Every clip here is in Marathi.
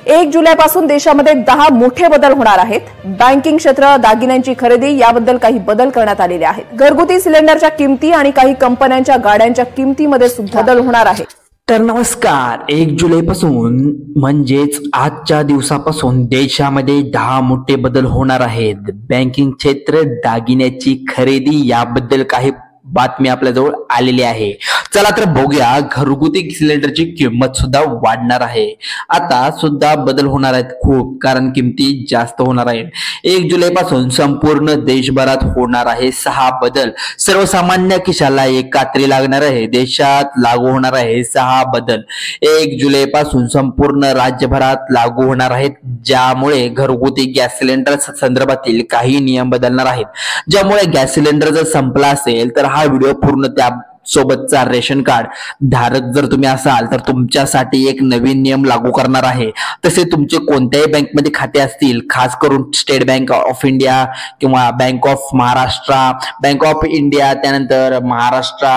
1 जुलैपासून देशामध्ये 10 मोठे बदल होणार आहेत। बँकिंग क्षेत्र, दागिन्यांची खरेदी याबद्दल काही बदल करण्यात आलेले आहेत। घरगुती सिलेंडरच्या किमती आणि काही कंपन्यांच्या गाड्यांच्या किमतीमध्ये सुद्धा बदल होणार आहे। तर नमस्कार, 1 जुलैपासून म्हणजेच आजच्या दिवसापासून देशामध्ये 10 मोठे बदल होणार आहेत। बँकिंग क्षेत्र, दागिन्याची खरेदी याबद्दल काही बातमी आपल्याजवळ आलेली आहे। चला तर बघूया, घरगुती सिलेंडरची किंमत सुद्धा वाढणार आहे। आता सुद्धा बदल होणार आहेत खूप, कारण किमती जास्त होणार आहेत। 1 जुलैपासून संपूर्ण देशभरात होणार आहे 6 बदल। सर्वसामान्य खिशाला एक कात्री लागणार आहे। देशात लागू होणार आहे 6 बदल। 1 जुलैपासून संपूर्ण राज्यभरात लागू होणार आहेत, ज्यामुळे घरगुती गॅस सिलेंडर संदर्भातील काही नियम बदलणार आहेत। ज्यामुळे गॅस सिलेंडर जर संपला असेल तर हा व्हिडिओ पूर्ण त्या सोबतचा रेशन कार्ड धारक जर तुम्ही असाल तर तुमच्यासाठी एक नवीन नियम लागू करणार आहे। तसे तुमचे कोणत्याही बँकमध्ये खाते असतील, खास करून स्टेट बँक ऑफ इंडिया किंवा bank of Maharashtra, bank of India, त्यानंतर महाराष्ट्र,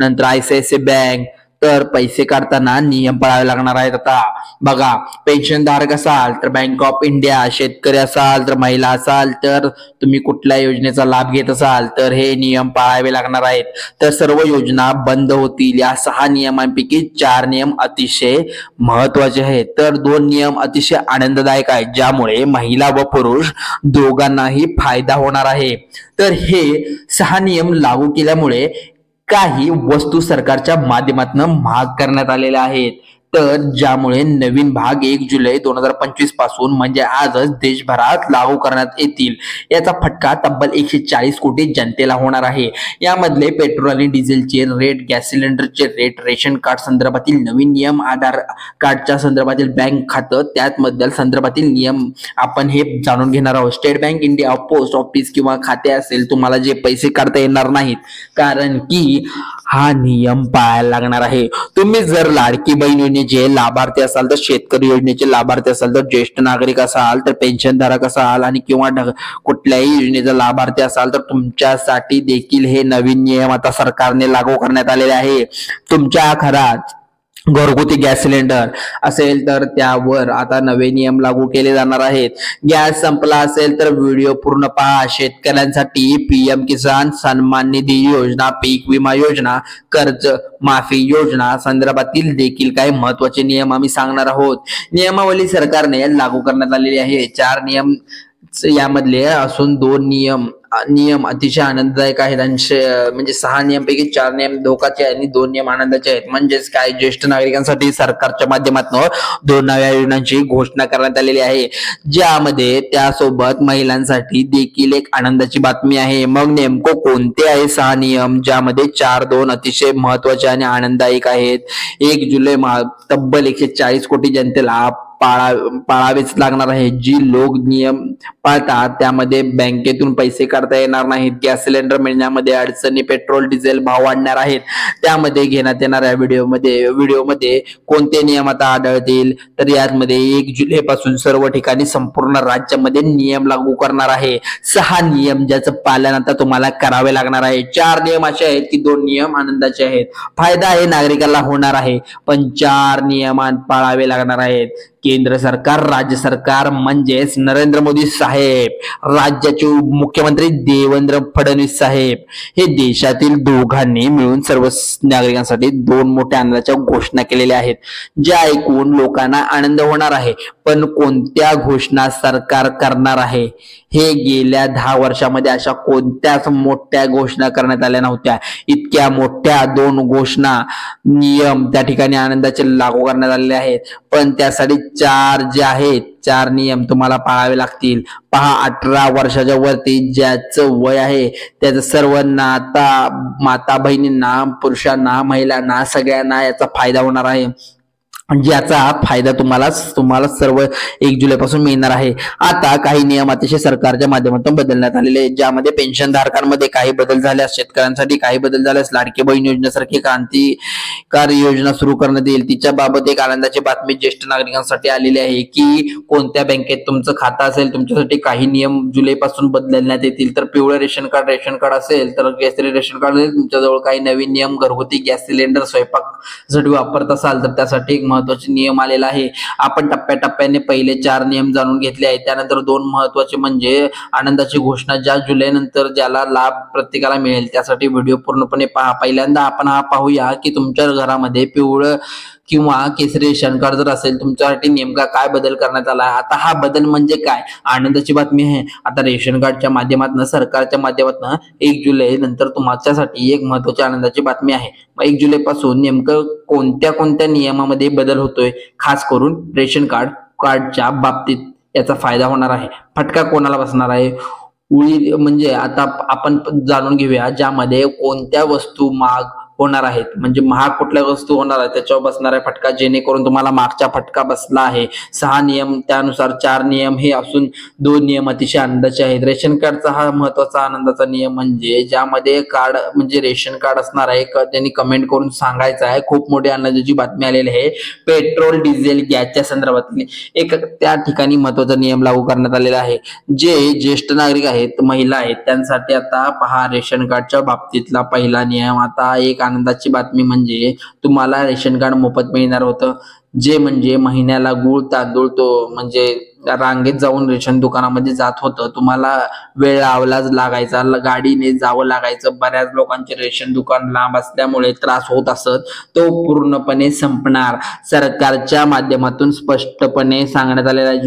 नंतर ICICI बँक, तर पैसे काढताना नियम पाळावे लागणार आहेत। आता बघा, पेन्शन धारक असाल तर बँक ऑफ इंडिया, शेतकरी असाल तर महिला असाल तर तुम्ही कुठल्या योजनेचा लाभ घेत असाल तर हे नियम पाळावे लागणार आहेत। तर सर्व योजना बंद होतील। या 6 नियमांपैकी 4 नियम अतिशय महत्वाचे आहेत, तर 2 नियम अतिशय आनंददायक आहेत, ज्यामुळे महिला व पुरुष दोघांनाही फायदा होणार आहे। तर हे 6 नियम लागू केल्यामुळे काही वस्तू सरकारच्या माध्यमातून महाग करण्यात आलेल्या आहेत, तर ज्यामुळे नवीन भाग 1 जुलै 2025 पासून म्हणजे आजच देशभरात लागू करण्यात येतील। याचा फटका तब्बल 140 कोटी जनतेला होणार आहे। यामधले पेट्रोल आणि डिझेलचे रेट, गॅस सिलेंडरचे रेट, रेशन कार्ड संदर्भातील नवीन नियम, आधार कार्डच्या संदर्भातील बँक खातं त्याबद्दल संदर्भातील नियम आपण हे जाणून घेणार आहोत। State bank India post office किंवा खाते असेल तुम्हाला जे पैसे काढता येणार नाहीत, कारण की हा नियम पाळायला लागणार आहे। तुम्ही जर लाडकी बहीण योजनेचे लाभार्थी असाल, तर शेतकरी योजनेचे लाभार्थी असाल, तर ज्येष्ठ नागरिक असाल, तर पेन्शन धारक असाल आणि किंवा कुठल्याही योजनेचा लाभार्थी असाल तर तुमच्यासाठी देखील हे नवीन नियम आता सरकारने लागू करण्यात आलेले आहे। तुमच्या घरात घरगुती गॅस सिलेंडर असेल तर त्यावर आता नवे नियम लागू केले जाणार आहेत। गॅस संपला असेल तर व्हिडिओ पूर्ण पहा। शेतकऱ्यांसाठी PM किसान सन्मान निधी योजना, पीक विमा योजना, कर्ज माफी योजना संदर्भातील देखील काही महत्त्वाचे नियम आम्ही सांगणार आहोत। नियमावली सरकारने लागू करण्यात आलेली आहे। 4 नियम यामधले असून 2 नियम अतिशय आनंददायक आहेत। म्हणजे 6 नियमांपैकी 4 नियम धोकाचे आणि 2 नियम आनंदाचे आहेत। म्हणजेच काय, ज्येष्ठ नागरिकांसाठी सरकारच्या माध्यमातून 2 नव्या योजनांची घोषणा करण्यात आलेली आहे, ज्यामध्ये त्यासोबत महिलांसाठी देखील एक आनंदाची बातमी आहे। मग नेमकं कोणते आहे 6 नियम, ज्यामध्ये 4 अतिशय महत्वाचे आणि आनंददायक आहेत। 1 जुलै तब्बल 140 कोटी जनतेला पाळावेच लागणार आहे। जी लोक नियम पाळतात त्यामध्ये बँकेतून पैसे काढता येणार नाहीत, गॅस सिलेंडर मिळण्यामध्ये अडचणी, पेट्रोल डिझेल भाव वाढणार आहेत। त्यामध्ये घेण्यात येणाऱ्या व्हिडिओमध्ये कोणते नियम आता आढळतील, तर यामध्ये 1 जुलै पासून सर्व ठिकाणी संपूर्ण राज्यामध्ये नियम लागू करणार आहे। 6 नियम ज्याचं पालन आता तुम्हाला करावे लागणार आहे। 4 नियम असे आहेत की 2 नियम आनंदाचे आहेत। फायदा हे नागरिकांना होणार आहे, पण 4 नियमांत पाळावे लागणार आहेत। केंद्र सरकार, राज्य सरकार म्हणजेच नरेंद्र मोदी साहेब, राज्याचे मुख्यमंत्री देवेंद्र फडणवीस साहेब, हे देशातील दोघांनी मिळून सर्व नागरिकांसाठी 2 मोठ्या आनंदाच्या घोषणा केलेल्या आहेत, ज्या ऐकून लोकांना आनंद होणार आहे। पण कोणत्या घोषणा सरकार करणार आहे, हे गेल्या 10 वर्षामध्ये अशा कोणत्याच मोठ्या घोषणा करण्यात आल्या नव्हत्या। इतक्या मोठ्या 2 घोषणा, नियम त्या ठिकाणी आनंदाचे लागू करण्यात आलेले आहेत, पण त्यासाठी 4 नियम तुम्हाला पाळावे लागतील। पहा, 18 वर्षाच्या वरती ज्याचं वय आहे त्याचं सर्वांना, आता माता बहिणींना, पुरुषांना, महिलांना, सगळ्यांना याचा फायदा होणार आहे, ज्याचा फायदा तुम्हाला सर्व 1 जुलै पासून मिळणार आहे। आता काही नियम अतिशय सरकारच्या माध्यमातून बदलण्यात आलेले आहेत, ज्यामध्ये पेन्शन धारकांमध्ये काही बदल झाल्यास, शेतकऱ्यांसाठी काही बदल झाल्यास, लाडकी बहीण योजनेसारखी क्रांतिकारी योजना सुरू करण्यात येईल। तिच्या बाबत एक आनंदाची बातमी ज्येष्ठ नागरिकांसाठी आलेली आहे की कोणत्या बँकेत तुमचं खातं असेल तुमच्यासाठी काही नियम जुलै पासून बदलण्यात येतील। तर पिवळं रेशन कार्ड असेल तर केसरी रेशन कार्ड असेल, तुमच्याजवळ काही नवीन नियम, घरगुती गॅस सिलेंडर स्वयंपाकसाठी वापरत असाल तर त्यासाठी एक महत्वाचे नियम आलेला आहे. आपण टप्प्याटप्प्याने पहिले 4 नियम जाणून घेतले आहेत. त्यानंतर 2 महत्वाचे म्हणजे आनंदाची घोषणा, ज्या जुलै नंतर ज्याला लाभ प्रत्येकाला मिळेल त्यासाठी व्हिडिओ पूर्णपणे पहा. पहिल्यांदा आपण पाहूया की तुमच्या घरामध्ये पिवळं किंवा केसरी रेशन कार्ड जर असेल तुमच्यासाठी नेमका काय बदल करण्यात आला. आता हा बदल म्हणजे काय, आनंदाची बातमी आहे. आता रेशन कार्डच्या माध्यमातून, सरकारच्या माध्यमातून 1 जुलै नंतर तुमच्यासाठी एक महत्वाची आनंदाची बातमी आहे. 1 जुलै पासून नेमकं कोणत्या कोणत्या नियमामध्ये बदल होतोय, खास करून रेशन कार्डच्या बाबतीत याचा फायदा होणार आहे. फटका कोणाला बसणार आहे, म्हणजे आता आपण जाणून घेऊया ज्यामध्ये कोणत्या वस्तू महाग होणार आहेत, म्हणजे महाग कुठल्या वस्तू होणार आहे त्याच्यावर बसणार आहे फटका, जेणेकरून तुम्हाला मागचा फटका बसला आहे. 6 नियम, त्यानुसार 4 नियम हे असून 2 नियम अतिशय आनंदाचे आहेत. रेशन कार्डचा हा महत्वाचा आनंदाचा नियम म्हणजे ज्यामध्ये कार्ड म्हणजे रेशन कार्ड असणार आहे, त्यांनी कमेंट करून सांगायचं आहे. खूप मोठी आनंदाची बातमी आलेली आहे. पेट्रोल, डिझेल, गॅसच्या संदर्भातील एक त्या ठिकाणी महत्वाचा नियम लागू करण्यात आलेला आहे. जे ज्येष्ठ नागरिक आहेत, महिला आहेत, त्यांसाठी आता पहा रेशन कार्डच्या बाबतीतला पहिला नियम. आता एक आनंदाची बातमी म्हणजे तुम्हाला रेशन कार्ड मोफत मिळणार होतं, जे म्हणजे महिन्याला गूळ तांदूळ तो म्हणजे रांगेत जाऊन रेशन दुकानामध्ये जात होतं. तुम्हाला वेळ लावलाच लागायचा, गाडीने जावं लागायचं. बऱ्याच लोकांचे रेशन दुकान लांब असल्यामुळे त्रास होत असत. तो पूर्णपणे संपणार. सरकारच्या माध्यमातून स्पष्टपणे सांगण्यात आलेला आहे.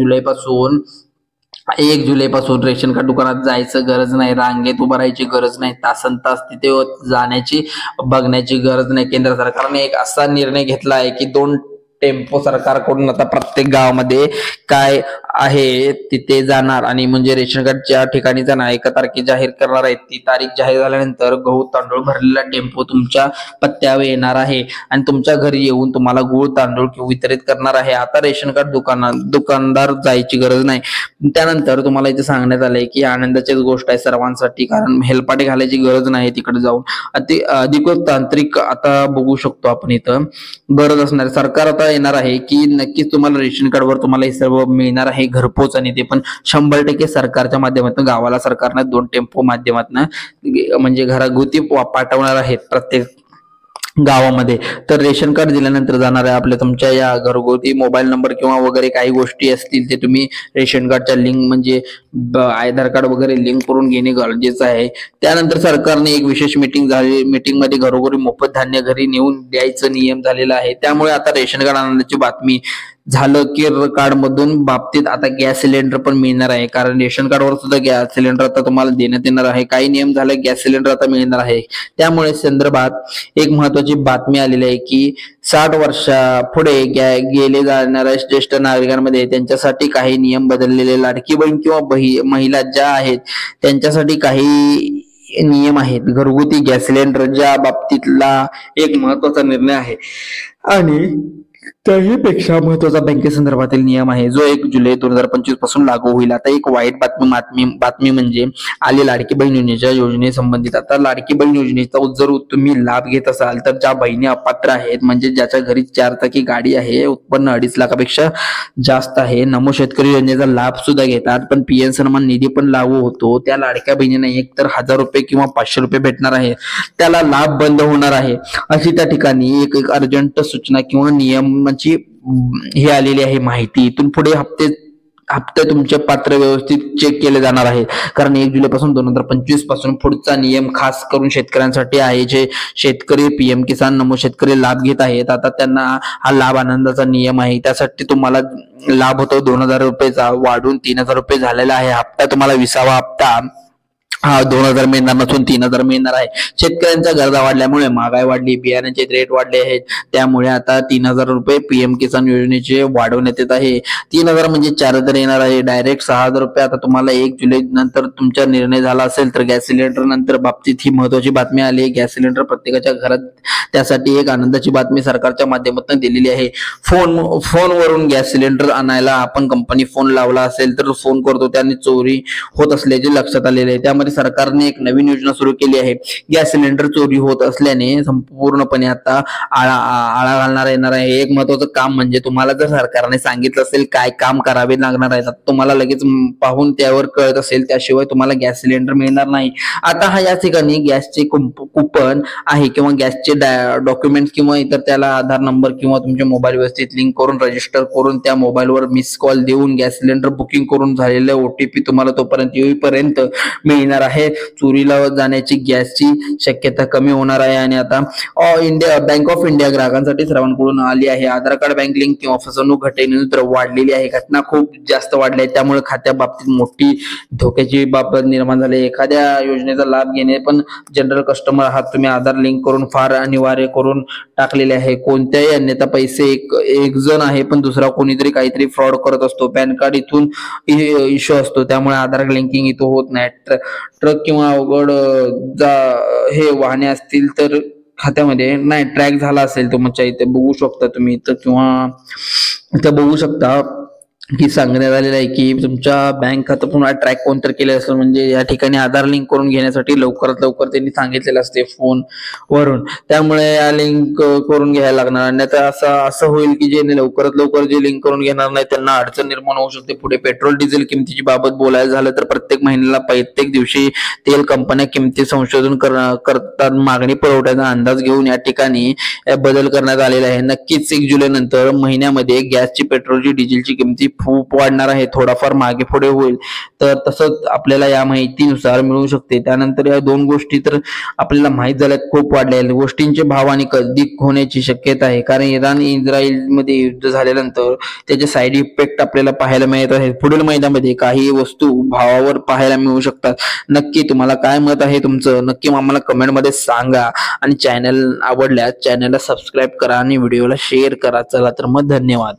1 जुलै पासून रेशन कार्ड दुकानात जायचं गरज नाही, रांगेत उभं राहायची गरज नाही, तासन तास तिथे जाण्याची बघण्याची गरज नाही. केंद्र सरकारने एक असा निर्णय घेतला आहे की 2 टेम्पो सरकारकडून आता प्रत्येक गावामध्ये काय आहे तिथे जाणार आणि म्हणजे रेशन कार्डच्या ठिकाणी जाणार. 1 तारखे जाहीर करणार आहेत. ती तारीख जाहीर झाल्यानंतर गहू तांदूळ भरलेला टेम्पो तुमच्या पत्त्यावर येणार आहे आणि तुमच्या घरी येऊन तुम्हाला गूळ तांदूळ वितरित करणार आहे. आता रेशन कार्ड दुकानदार जायची गरज नाही. त्यानंतर तुम्हाला इथे सांगण्यात आलंय की आनंदाचीच गोष्ट आहे सर्वांसाठी, कारण हेलपाटे घालायची गरज नाही तिकडे जाऊन. अधिकृत तांत्रिक आता बघू शकतो आपण इथं गरज असणार. सरकार आता येणार आहे की नक्कीच तुम्हाला रेशन कार्डवर तुम्हाला हे सर्व मिळणार आहे घरपोच, आणि ते पण 100% सरकारच्या माध्यमातून. गावाला सरकारने 2 टेम्पो माध्यमातून म्हणजे घरगुती पाठवणार आहेत प्रत्येक गावामध्ये. तर रेशन कार्ड दिल्यानंतर जाणार आहे आपल्या तुमच्या या घरगुती मोबाईल नंबर किंवा वगैरे काही गोष्टी असतील ते तुम्ही रेशन कार्डच्या लिंक म्हणजे आधार कार्ड वगैरे लिंक करून घेणे गरजेचं आहे. त्यानंतर सरकारने एक विशेष मीटिंग मध्ये घरोघरी मोफत धान्य घरी नेऊन द्यायचं नियम झालेला आहे. त्यामुळे आता रेशन कार्ड आनंदाची बातमी झालं की कार्ड मधून बाबतीत आता गॅस सिलेंडर पण मिळणार आहे, कारण रेशन कार्डवर सुद्धा गॅस सिलेंडर आता तुम्हाला देण्यात येणार आहे. काही नियम झाले, गॅस सिलेंडर आता मिळणार आहे. त्यामुळे संदर्भात एक महत्वाची बातमी आलेली आहे की 60 वर्षा पुढे गेले जाणाऱ्या ज्येष्ठ नागरिकांमध्ये त्यांच्यासाठी काही नियम बदललेले. लाडकी बहीण किंवा महिला ज्या आहेत त्यांच्यासाठी काही नियम आहेत. घरगुती गॅस सिलेंडर ज्या बाबतीतला एक महत्वाचा निर्णय आहे आणि त्याहीपेक्षा महत्वाचा बँकेसंदर्भातील नियम आहे जो 1 जुलै 2025 पासून लागू होईल. आता एक वाईट बातमी म्हणजे आली लाडकी बहीण योजनेच्या योजनेसंबंधित. आता लाडकी बहीण योजनेचा जर तुम्ही लाभ घेत असाल तर ज्या बहिणी अपात्र आहेत, म्हणजे ज्याच्या घरी 4 चाकी गाडी आहे, उत्पन्न 2.5 लाखापेक्षा जास्त आहे, नमो शेतकरी योजनेचा लाभ सुद्धा घेतात, पण पीएम सन्मान निधी पण लागू होतो. त्या लाडक्या बहिणींना एकतर 1000 रुपये किंवा 500 रुपये भेटणार आहे. त्याला लाभ बंद होणार आहे अशी त्या ठिकाणी एक अर्जंट सूचना किंवा नियमाची ही आलेली आहे माहिती. इथून पुढे हप्ते तुमचे पात्र व्यवस्थित चेक केले जाणार आहे, कारण 1 जुलै पासून 2025 पासून पुढचा नियम खास करून शेतकऱ्यांसाठी आहे. जे शेतकरी पीएम किसान नमो शेतकरी लाभ घेत आहेत, आता त्यांना हा लाभ आनंदाचा नियम आहे. त्यासाठी तुम्हाला लाभ होतो 2000 रुपयेचा, वाढून 3000 रुपये झालेला आहे. हप्ता तुम्हाला 20वा हप्ता 2000 मिळणार नसून 3000 मिळणार आहे. शेतकऱ्यांच्या गरजा वाढल्यामुळे महागाई वाढली, बियाण्याचे रेट वाढले आहेत, त्यामुळे आता 3000 रुपये पीएम किसान योजनेचे वाढवण्यात येत आहे. 3000 म्हणजे 4000 येणार आहे. डायरेक्ट 6000 रुपये आता तुम्हाला 1 जुलै नंतर तुमचा निर्णय झाला असेल तर गॅस सिलेंडर नंतर बाबतीत ही महत्वाची बातमी आली. गॅस सिलेंडर प्रत्येकाच्या घरात, त्यासाठी एक आनंदाची बातमी सरकारच्या माध्यमातून दिलेली आहे. फोनवरून गॅस सिलेंडर आणायला आपण कंपनी फोन लावला असेल तर फोन करतो, त्याने चोरी होत असल्याचे लक्षात आलेले आहे. त्यामध्ये त्यासाठी सरकारने एक नवीन योजना सुरू केली आहे. गॅस सिलेंडर चोरी होत असल्याने संपूर्णपणे आता आळा घालणार येणार आहे. एक महत्वाचं काम म्हणजे तुम्हाला जर सरकारने सांगितलं असेल काय काम करावे लागणार आहे, तुम्हाला लगेच पाहून त्यावर कळत असेल, त्याशिवाय तुम्हाला गॅस सिलेंडर मिळणार नाही. आता हा या ठिकाणी गॅसचे कुपन आहे किंवा गॅसचे डॉक्युमेंट किंवा इतर त्याला आधार नंबर किंवा तुमच्या मोबाईल व्यवस्थित लिंक करून रजिस्टर करून त्या मोबाईलवर मिस कॉल देऊन गॅस सिलेंडर बुकिंग करून झालेले OTP तुम्हाला तोपर्यंत येईपर्यंत मिळणार आहे. चोरीला जाण्याची गॅसची शक्यता कमी होणार आहे. आणि आता बँक ऑफ इंडिया ग्राहकांसाठी सर्वांकडून आली आहे. आधार कार्ड बँक लिंक किंवा फसवणूक घटनेनंतर वाढलेली आहे. घटना खूप जास्त वाढल्या आहेत, त्यामुळे खात्या बाबतीत मोठी धोक्याची बाबत निर्माण झाली. एखाद्या योजनेचा लाभ घेणे पण जनरल कस्टमर आहात तुम्ही, आधार लिंक करून फार अनिवार्य करून टाकलेले आहे. कोणत्याही अन्यथा पैसे एक जण आहे पण दुसरा कोणीतरी काहीतरी फ्रॉड करत असतो. पॅन कार्ड इथून इश्यू असतो, त्यामुळे आधार लिंकिंग इथं होत नाही. ट्रक किंवा अवघड हे वाहने असतील तर खात्यामध्ये नाही ट्रॅक झाला असेल तुमच्या इथे बघू शकता तुम्ही इथं, किंवा इथं बघू शकता की सांगण्यात आलेलं आहे की तुमच्या बँक खातं पुन्हा ट्रॅक कोणतर केले असेल, म्हणजे या ठिकाणी आधार लिंक करून घेण्यासाठी लवकरात लवकर त्यांनी सांगितलेलं असते फोन वरून, त्यामुळे या लिंक करून घ्यायला लागणार. अन्यथा असं होईल की जे लवकरात लवकर जे लिंक करून घेणार नाही त्यांना अडचण निर्माण होऊ शकते. पुढे पेट्रोल डिझेल किमतीची बाबत बोलायला झालं तर प्रत्येक महिन्याला प्रत्येक दिवशी तेल कंपन्या किमती संशोधन करतात. मागणी पुरवठ्याचा अंदाज घेऊन या ठिकाणी बदल करण्यात आलेला आहे. नक्कीच 1 जुलै नंतर महिन्यामध्ये गॅसची, पेट्रोलची, डिझेलची किमती खूप वाढणार आहे. थोडाफार मागे पुढे होईल तर तसंच आपल्याला या माहितीनुसार मिळू शकते. त्यानंतर या दोन गोष्टी तर आपल्याला माहित झाल्यात खूप वाढल्या. गोष्टींचे भाव आणि अधिक होण्याची शक्यता आहे, कारण इराण इस्रायल मध्ये युद्ध झाल्यानंतर त्याचे साईड इफेक्ट आपल्याला पाहायला मिळत आहेत. पुढील महिन्यामध्ये काही वस्तू भावावर पाहायला मिळू शकतात. नक्की तुम्हाला काय मत आहे तुमचं, नक्की आम्हाला कमेंट मध्ये सांगा. आणि चॅनल आवडल्यास चॅनलला सबस्क्राईब करा आणि व्हिडिओला शेअर करा. चला तर मग धन्यवाद.